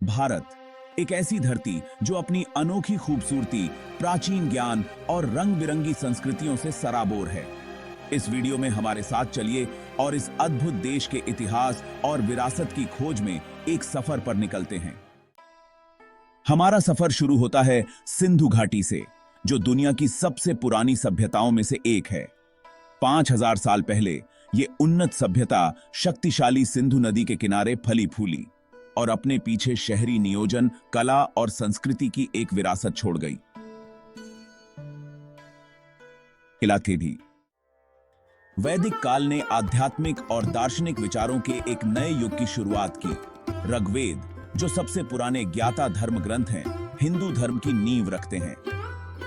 भारत, एक ऐसी धरती जो अपनी अनोखी खूबसूरती, प्राचीन ज्ञान और रंग बिरंगी संस्कृतियों से सराबोर है। इस वीडियो में हमारे साथ चलिए और इस अद्भुत देश के इतिहास और विरासत की खोज में एक सफर पर निकलते हैं। हमारा सफर शुरू होता है सिंधु घाटी से, जो दुनिया की सबसे पुरानी सभ्यताओं में से एक है। 5000 साल पहले ये उन्नत सभ्यता शक्तिशाली सिंधु नदी के किनारे फली फूली और अपने पीछे शहरी नियोजन, कला और संस्कृति की एक विरासत छोड़ गई। थे भी वैदिक काल ने आध्यात्मिक और दार्शनिक विचारों के एक नए युग की शुरुआत की। ऋग्वेद, जो सबसे पुराने ज्ञाता धर्म ग्रंथ हैं, हिंदू धर्म की नींव रखते हैं।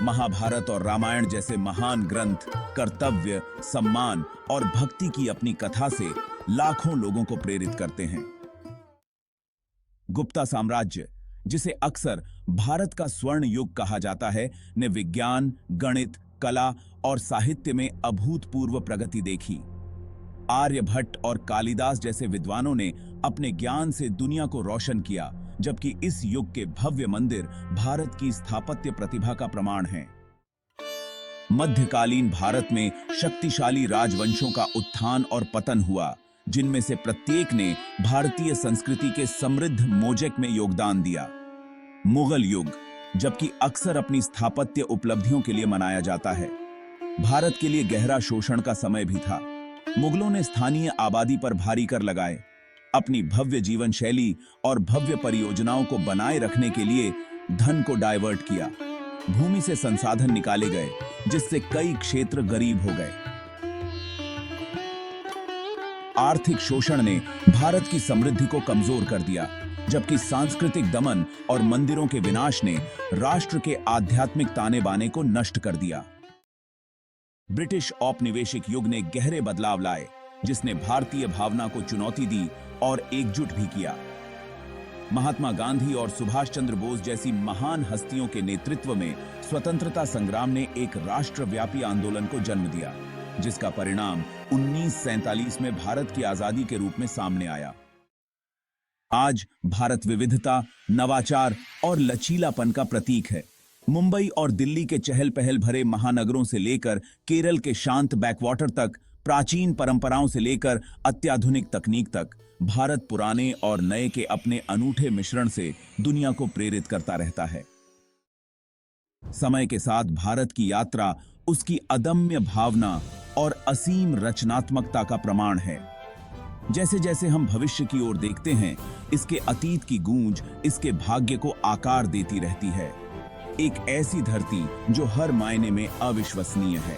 महाभारत और रामायण जैसे महान ग्रंथ कर्तव्य, सम्मान और भक्ति की अपनी कथा से लाखों लोगों को प्रेरित करते हैं। गुप्ता साम्राज्य, जिसे अक्सर भारत का स्वर्ण युग कहा जाता है, ने विज्ञान, गणित, कला और साहित्य में अभूतपूर्व प्रगति देखी। आर्यभट्ट और कालिदास जैसे विद्वानों ने अपने ज्ञान से दुनिया को रोशन किया, जबकि इस युग के भव्य मंदिर भारत की स्थापत्य प्रतिभा का प्रमाण हैं। मध्यकालीन भारत में शक्तिशाली राजवंशों का उत्थान और पतन हुआ, जिनमें से प्रत्येक ने भारतीय संस्कृति के समृद्ध मोज़ेक में योगदान दिया। मुगल युग, जबकि अक्सर अपनी स्थापत्य उपलब्धियों के लिए मनाया जाता है, भारत के लिए गहरा शोषण का समय भी था। मुगलों ने स्थानीय आबादी पर भारी कर लगाए, अपनी भव्य जीवन शैली और भव्य परियोजनाओं को बनाए रखने के लिए धन को डाइवर्ट किया। भूमि से संसाधन निकाले गए, जिससे कई क्षेत्र गरीब हो गए। आर्थिक शोषण ने भारत की समृद्धि को कमजोर कर दिया, जबकि सांस्कृतिक दमन और मंदिरों के विनाश ने राष्ट्र के आध्यात्मिक ताने बाने को नष्ट कर दिया। ब्रिटिश औपनिवेशिक युग ने गहरे बदलाव लाए, जिसने भारतीय भावना को चुनौती दी और एकजुट भी किया। महात्मा गांधी और सुभाष चंद्र बोस जैसी महान हस्तियों के नेतृत्व में स्वतंत्रता संग्राम ने एक राष्ट्रव्यापी आंदोलन को जन्म दिया, जिसका परिणाम 1947 में भारत की आजादी के रूप में सामने आया। आज भारत विविधता, नवाचार और लचीलापन का प्रतीक है। मुंबई और दिल्ली के चहल पहल भरे महानगरों से लेकर केरल के शांत बैकवाटर तक, प्राचीन परंपराओं से लेकर अत्याधुनिक तकनीक तक, भारत पुराने और नए के अपने अनूठे मिश्रण से दुनिया को प्रेरित करता रहता है। समय के साथ भारत की यात्रा उसकी अदम्य भावना और असीम रचनात्मकता का प्रमाण है। जैसे जैसे हम भविष्य की ओर देखते हैं, इसके अतीत की गूंज इसके भाग्य को आकार देती रहती है। एक ऐसी धरती जो हर मायने में अविश्वसनीय है।